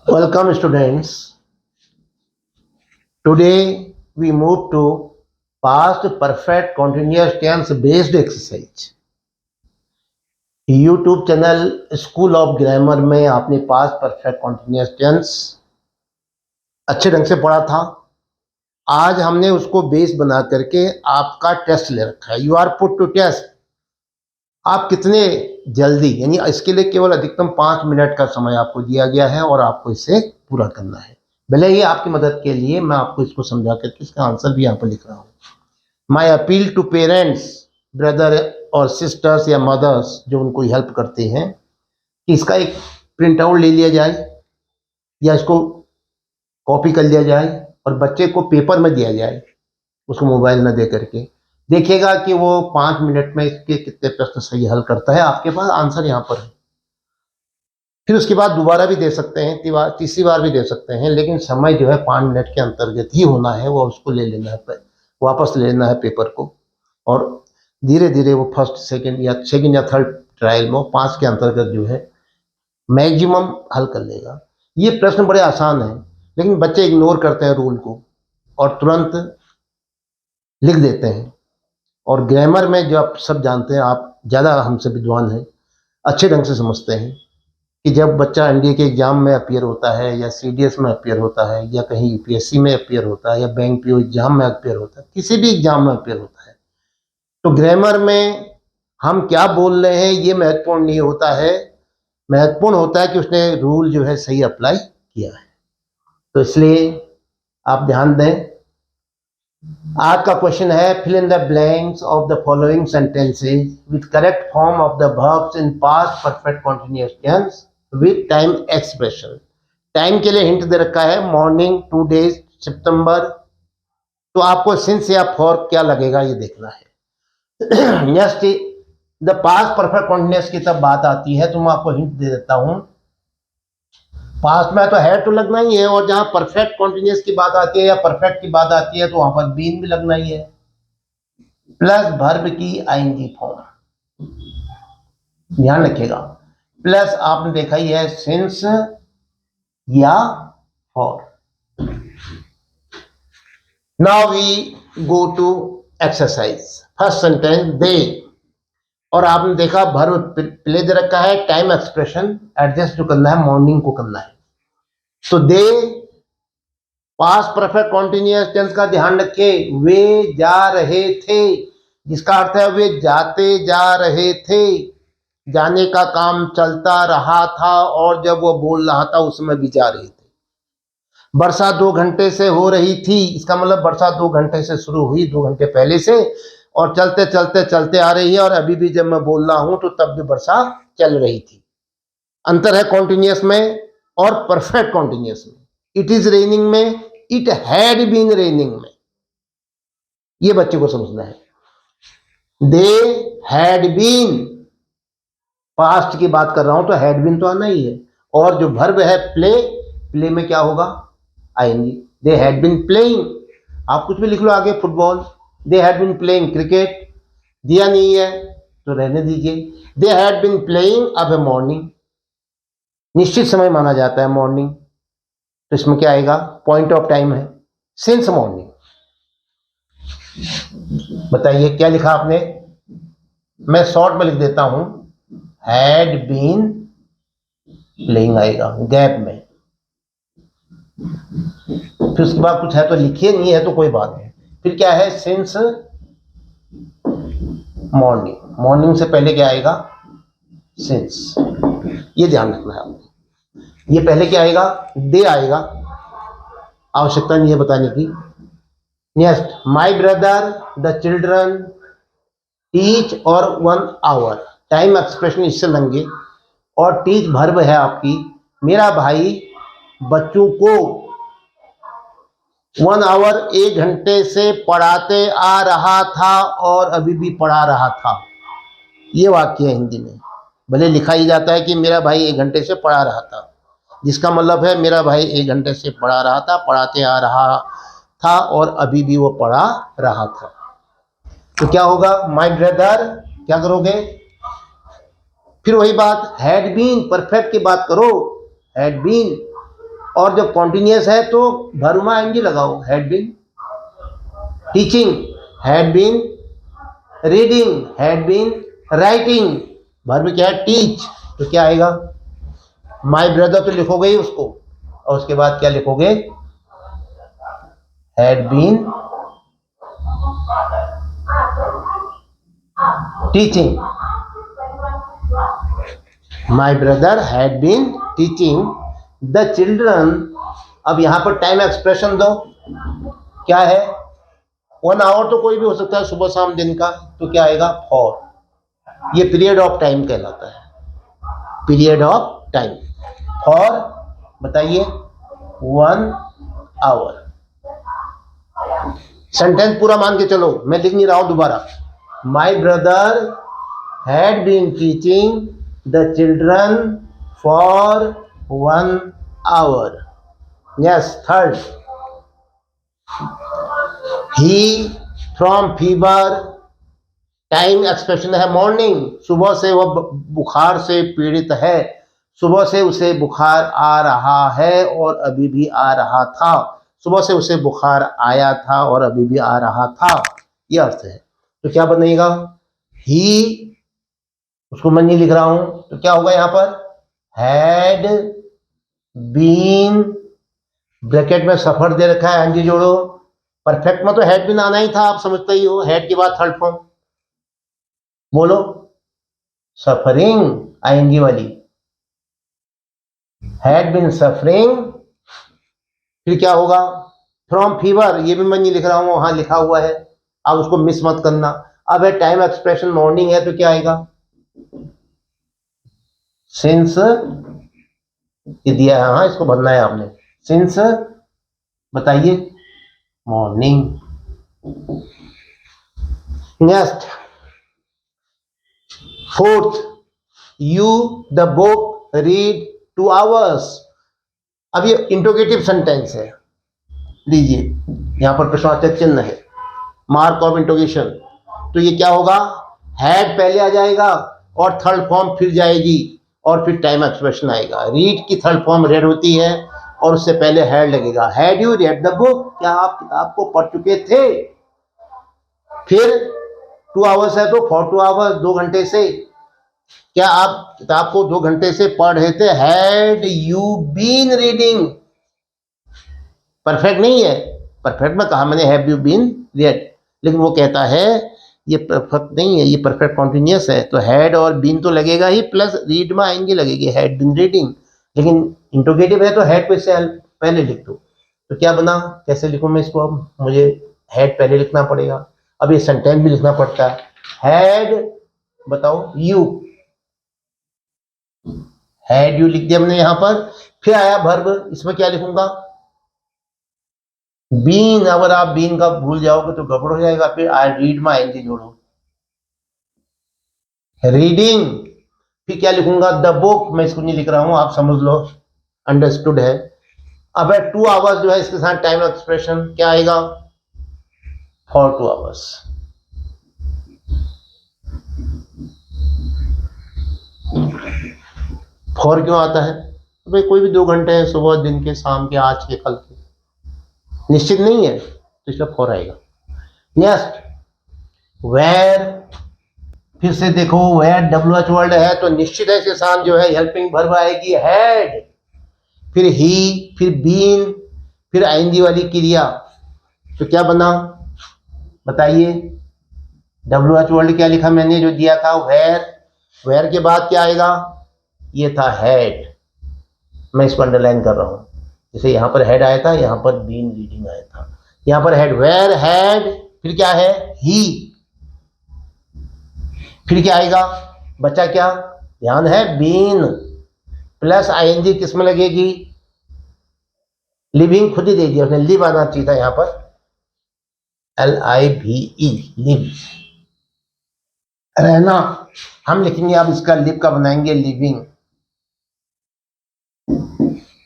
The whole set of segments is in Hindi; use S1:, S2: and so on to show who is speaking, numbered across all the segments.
S1: Welcome students. Today we move to past perfect continuous tense based exercise. YouTube channel school of grammar में आपने पास्ट परफेक्ट कॉन्टिन्यूस टेंस अच्छे ढंग से पढ़ा था। आज हमने उसको बेस बना करके आपका टेस्ट ले रखा है। You are put to test. आप कितने जल्दी, यानी इसके लिए केवल अधिकतम 5 मिनट का समय आपको दिया गया है और आपको इसे पूरा करना है। भले ही आपकी मदद के लिए मैं आपको इसको समझा करके इसका आंसर भी यहाँ पर लिख रहा हूँ। My appeal to parents, brother और सिस्टर्स या मदर्स जो उनको हेल्प करते हैं, कि इसका एक प्रिंट आउट ले लिया जाए या इसको कॉपी कर लिया जाए और बच्चे को पेपर में दिया जाए, उसको मोबाइल में दे करके। देखिएगा कि वो 5 मिनट में इसके कितने प्रश्न सही हल करता है। आपके पास आंसर यहाँ पर है। फिर उसके बाद दोबारा भी दे सकते हैं, तीसरी बार भी दे सकते हैं, लेकिन समय जो है 5 मिनट के अंतर्गत ही होना है। वो उसको ले लेना है, वापस ले लेना है पेपर को, और धीरे धीरे वो फर्स्ट सेकंड या थर्ड ट्रायल में 5 के अंतर्गत जो है मैक्सिमम हल कर लेगा। ये प्रश्न बड़े आसान हैं, लेकिन बच्चे इग्नोर करते हैं रूल को और तुरंत लिख देते हैं। और ग्रामर में जो आप सब जानते हैं, आप ज़्यादा हमसे विद्वान हैं, अच्छे ढंग से समझते हैं कि जब बच्चा एनडीए के एग्जाम में अपीयर होता है या सीडीएस में अपीयर होता है या कहीं यूपीएससी में अपीयर होता है या बैंक पीओ एग्जाम में अपीयर होता है, किसी भी एग्जाम में अपीयर होता है, तो ग्रामर में हम क्या बोल रहे हैं ये महत्वपूर्ण नहीं होता है। महत्वपूर्ण होता है कि उसने रूल जो है सही अप्लाई किया है। तो इसलिए आप ध्यान दें। आज का क्वेश्चन है, fill in the blanks of the following sentences with correct form of the verbs in past perfect continuous tense with time expression. Time के लिए हिंट दे रखा है, मॉर्निंग, 2 days, सितंबर। तो आपको सिंस या फॉर क्या लगेगा ये देखना है। Next, the past perfect continuous की तब बात आती है तो मैं आपको हिंट दे देता हूं। पास्ट में तो है तो लगना ही है, और जहां परफेक्ट कंटीन्यूअस की बात आती है या परफेक्ट की बात आती है तो वहां पर बीन भी लगना ही है, प्लस वर्ब की आईएनजी फॉर्म। ध्यान रखिएगा, प्लस आपने देखा ही है सिंस या for. Now we go to exercise. First sentence, they, और आपने देखा वर्ब प्ले दे रखा है, टाइम एक्सप्रेशन एडजस्ट जो करना है मॉर्निंग को करना है। तो दे पास्ट परफेक्ट कॉन्टिन्यूअस टेंस का ध्यान रखिए, वे जा रहे थे, जिसका अर्थ है वे जाते जा रहे थे। जाने का काम चलता रहा था और जब वो बोल रहा था उस समय भी जा रहे थे। वर्षा 2 घंटे से हो रही थी, इसका मतलब वर्षा 2 घंटे से शुरू हुई, 2 घंटे पहले से, और चलते चलते चलते आ रही है, और अभी भी जब मैं बोल रहा हूं तो तब भी वर्षा चल रही थी। अंतर है कॉन्टिन्यूअस में और परफेक्ट कॉन्टिन्यूअस में। इट इज रेनिंग में, इट हैड बीन रेनिंग में, ये बच्चे को समझना है। दे हैड बीन, पास्ट की बात कर रहा हूं तो हैड बीन तो आना ही है, और जो वर्ब है प्ले, प्ले में क्या होगा, आएंगे। दे हैड बीन प्लेइंग, आप कुछ भी लिख लो आगे, football. They had been playing cricket, दिया नहीं है तो रहने दीजिए। दे हैड बीन प्लेइंग अब है मॉर्निंग, निश्चित समय माना जाता है मॉर्निंग, तो इसमें क्या आएगा, पॉइंट ऑफ टाइम है, सिंस मॉर्निंग। बताइए क्या लिखा आपने, मैं शॉर्ट में लिख देता हूं, हैड बीन प्लेइंग आएगा गैप में। फिर उसके बाद कुछ है तो लिखिए, नहीं है तो कोई बात नहीं। फिर क्या है, सिंस मॉर्निंग, मॉर्निंग से पहले क्या आएगा, सिंस, ये ध्यान रखना है आपको। ये पहले क्या आएगा, दे आएगा, आवश्यकता नहीं है बताने की। Next, my brother, the children, teach और 1 hour, टाइम एक्सप्रेशन इससे लेंगे, और टीच वर्ब है आपकी, मेरा भाई बच्चों को 1 hour 1 घंटे से पढ़ाते आ रहा था और अभी भी पढ़ा रहा था। ये वाक्य है हिंदी में, भले लिखा ही जाता है कि मेरा भाई 1 घंटे से पढ़ा रहा था, जिसका मतलब है मेरा भाई 1 घंटे से पढ़ा रहा था, पढ़ाते आ रहा था और अभी भी वो पढ़ा रहा था। तो क्या होगा, माय ब्रदर, क्या करोगे, फिर वही बात, हैड बीन, परफेक्ट की बात करो, हैड बीन, और जब कॉन्टिन्यूअस है तो भरमा एंगी लगाओ, had been teaching, had been reading, had been writing, verb क्या है, टीच, तो क्या आएगा, माय ब्रदर तो लिखोगे ही उसको, और उसके बाद क्या लिखोगे, had been teaching, my brother had been teaching the children. अब यहां पर टाइम एक्सप्रेशन दो, क्या है, 1 आवर तो कोई भी हो सकता है, सुबह शाम दिन का, तो क्या आएगा, फॉर, ये पीरियड ऑफ टाइम कहलाता है, पीरियड ऑफ टाइम, फॉर बताइए 1 आवर। सेंटेंस पूरा मान के चलो, मैं लिख नहीं रहा हूं दोबारा, my brother had been teaching the children for 1 hour. Yes, third, he from fever, time expression है मॉर्निंग, सुबह से वह बुखार से पीड़ित है, सुबह से उसे बुखार आ रहा है और अभी भी आ रहा था, सुबह से उसे बुखार आया था और अभी भी आ रहा था, यह अर्थ है। तो क्या बनेगा, ही, उसको मैं नहीं लिख रहा हूं, तो क्या होगा यहां पर, हैड बीन, ब्रैकेट में सफर दे रखा है, एनजी जोड़ो, परफेक्ट में तो हैड बीन आना ही था, आप समझते ही हो, हैड के बाद थर्ड फॉर्म बोलो, सफरिंग, आईएनजी वाली, हैड बीन सफरिंग, फिर क्या होगा, फ्रॉम फीवर, ये भी मैं नहीं लिख रहा हूं, वहां लिखा हुआ है, आप उसको मिस मत करना। अब है टाइम एक्सप्रेशन मॉर्निंग है, तो क्या आएगा, सिंस, ये दिया है, हाँ इसको भरना है आपने, सिंस बताइए morning. Next, fourth, you the book read 2 hours. अब ये इंट्रोगेटिव सेंटेंस है, लीजिए यहां पर प्रश्नवाचक चिन्ह है, मार्क ऑफ इंट्रोगेशन, तो ये क्या होगा, हैड पहले आ जाएगा और थर्ड फॉर्म फिर जाएगी और फिर टाइम एक्सप्रेशन आएगा, रीड की थर्ड फॉर्म रेड होती है और उससे पहले हैड लगेगा, had you read the book, क्या आप किताब को पढ़ चुके थे, फिर 2 आवर्स है तो फॉर 2 आवर्स, 2 घंटे से, क्या आप किताब को 2 घंटे से पढ़ रहे थे, had you been reading, perfect नहीं है, परफेक्ट में कहा मैंने, हैव यू बीन रेड, लेकिन वो कहता है ये परफेक्ट नहीं है, ये परफेक्ट कॉन्टिन्यूअस है, तो हैड और बीन तो लगेगा ही, प्लस रीड में आएंगे लगेगी, हैड बीन रीडिंग, लेकिन इंट्रोगेटिव है तो हैड को इससे पहले लिख दो, तो क्या बना, कैसे लिखूं मैं इसको, अब मुझे हैड पहले लिखना पड़ेगा, अब ये सेंटेंस भी लिखना पड़ता है, हैड बताओ यू, हैड यू लिख दिया हमने यहां पर, फिर आया वर्ब, इसमें क्या लिखूंगा, बीन, अगर आप बीन का भूल जाओगे तो गड़बड़ हो जाएगा, फिर आई रीड में आएंगे जोड़ो, रीडिंग, फिर क्या लिखूंगा, द बुक, मैं इसको नहीं लिख रहा हूं, आप समझ लो, अंडरस्टूड है। अब है 2 आवर्स जो है, इसके साथ टाइम एक्सप्रेशन क्या आएगा, फॉर 2 आवर्स, फॉर क्यों आता है, तो भाई कोई भी 2 घंटे हैं, सुबह, दिन के, शाम के, आज के, कल के, निश्चित नहीं है, तो इसका फॉर आएगा। नेक्स्ट, वेयर, फिर से देखो, वेयर WH वर्ड है तो निश्चित है इसके साथ जो है हेल्पिंग वर्ब आएगी, हैड, फिर ही, फिर बीन, फिर आईएनजी वाली क्रिया, तो क्या बना बताइए, WH वर्ड क्या लिखा मैंने जो दिया था, वेयर, वेयर के बाद क्या आएगा, ये था हैड, मैं इसको अंडरलाइन कर रहा हूं, जैसे यहां पर हेड आया था, यहां पर बीन रीडिंग आया था, यहां पर हेड, वेयर हैड, फिर क्या है, ही, फिर क्या आएगा, बचा क्या, ध्यान है, बीन प्लस आईएनजी किस में लगेगी, लिविंग खुद ही दे दिया उसने, लिव आना चाहिए था यहां पर, LIVE, लिव, रहना, हम लिखेंगे, आप इसका लिव का बनाएंगे, living,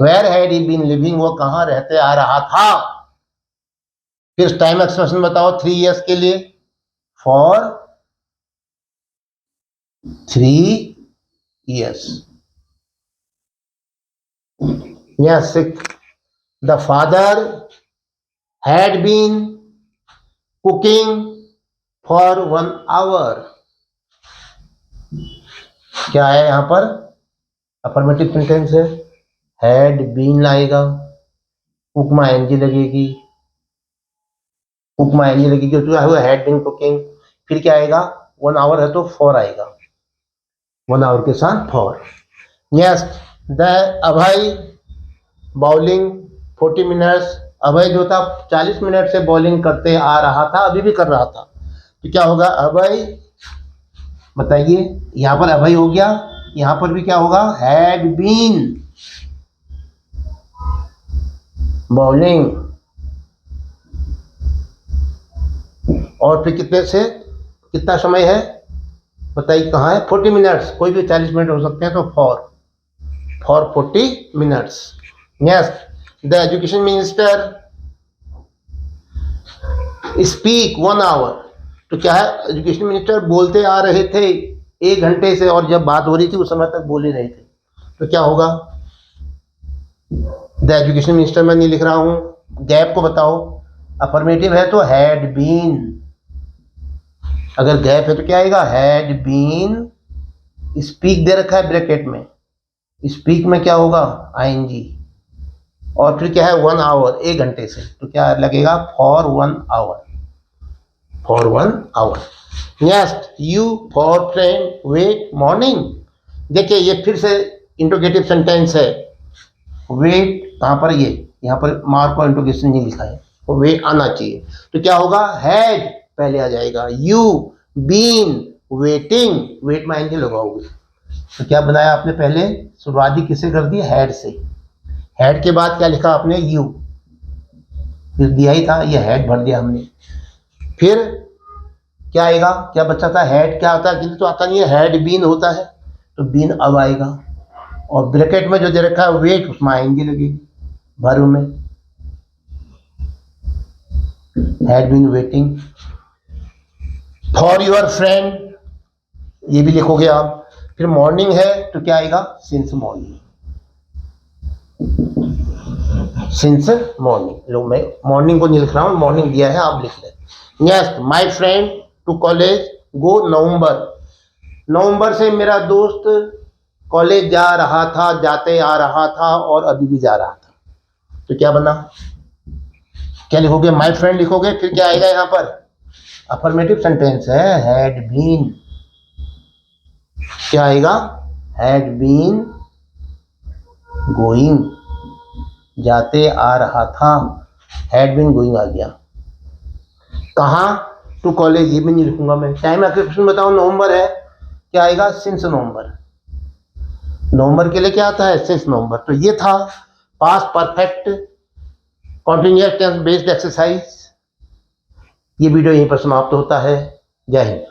S1: where had he been living, वो कहां रहते आ रहा था, फिर टाइम एक्सप्रेशन बताओ 3 इयर्स के लिए, for 3 years. Yes, the father had been cooking for 1 hour. क्या है यहाँ पर? अफर्मेटिव सेंटेंस है, हैड बीन आएगा, कुक एनजी लगेगी, कुक एनजी लगेगी तो क्या हुआ, हैड बीन कुकिंग, फिर क्या आएगा, 1 आवर है तो फॉर आएगा, 1 आवर के साथ for. Yes, the Abhay bowling 40 minutes, Abhay जो था 40 मिनट से बॉलिंग करते आ रहा था, अभी भी कर रहा था, तो क्या होगा, अभय, बताइए, यहाँ पर अभय हो गया, यहाँ पर भी क्या होगा, हैड बीन बॉलिंग, और फिर कितने से कितना समय है, बताइए कहाँ है, 40 मिनट्स, कोई भी 40 मिनट हो सकते हैं, तो for 40 minutes. Yes, the education minister speak 1 hour, तो क्या है, एजुकेशन मिनिस्टर बोलते आ रहे थे 1 घंटे से, और जब बात हो रही थी उस समय तक बोल ही रहे थे, तो क्या होगा, द एजुकेशन मिनिस्टर मैं नहीं लिख रहा हूं, गैप को बताओ, अफर्मेटिव है तो हैड बीन, अगर गैप है तो क्या आएगा, हैड बीन, स्पीक दे रखा है ब्रैकेट में, स्पीक में क्या होगा, आईएनजी, और फिर क्या है 1 आवर, 1 घंटे से, तो क्या लगेगा, for 1 hour, for 1 hour. Next, you for train wait morning, देखिए ये फिर से इंट्रोगेटिव सेंटेंस है, वेट कहाँ पर, ये यहाँ पर मार्क और इंट्रोगेशन नहीं लिखा है, तो वेट आना चाहिए, तो क्या होगा, हैड पहले आ जाएगा, यू बीन वेटिंग, वेट में आएंगे लगाओगे, तो क्या बनाया आपने, पहले शुरुआत ही किससे कर दी, हैड से, हैड के बाद क्या लिखा आपने, यू, फिर दिया ही था, ये हैड भर दिया हमने, फिर क्या आएगा, क्या बच्चा था, हैड क्या आता है, तो आता नहीं है, हैड बीन होता है, तो बीन अब आएगा, और ब्रैकेट में जो दे रखा है वेट, उसमें आएंगे लगेगी भरू में, had been waiting for your friend, ये भी लिखोगे आप, फिर मॉर्निंग है तो क्या आएगा, सिंस मॉर्निंग, सिंस मॉर्निंग, लो मैं मॉर्निंग को नहीं लिख रहा हूँ, मॉर्निंग दिया है आप लिख लें. Next, my friend to college go November, नवंबर से मेरा दोस्त कॉलेज जा रहा था, जाते आ रहा था, और अभी भी जा रहा था, तो क्या बना, क्या लिखोगे, माई फ्रेंड लिखोगे, फिर क्या आएगा यहाँ पर, अफर्मेटिव सेंटेंस है, हैड बीन, क्या आएगा, हैड बीन गोइंग, जाते आ रहा था, हैड बीन गोइंग आ गया, कहाँ, टू कॉलेज, ये भी नहीं लिखूंगा मैं, टाइम ऑक्यूपेशन बताओ, नवंबर है, क्या आएगा, सिंस नवंबर, नवंबर के लिए क्या आता है, सिंस नवंबर, तो ये था past perfect continuous tense based exercise. ये वीडियो यहीं पर समाप्त होता है. जय हिंद.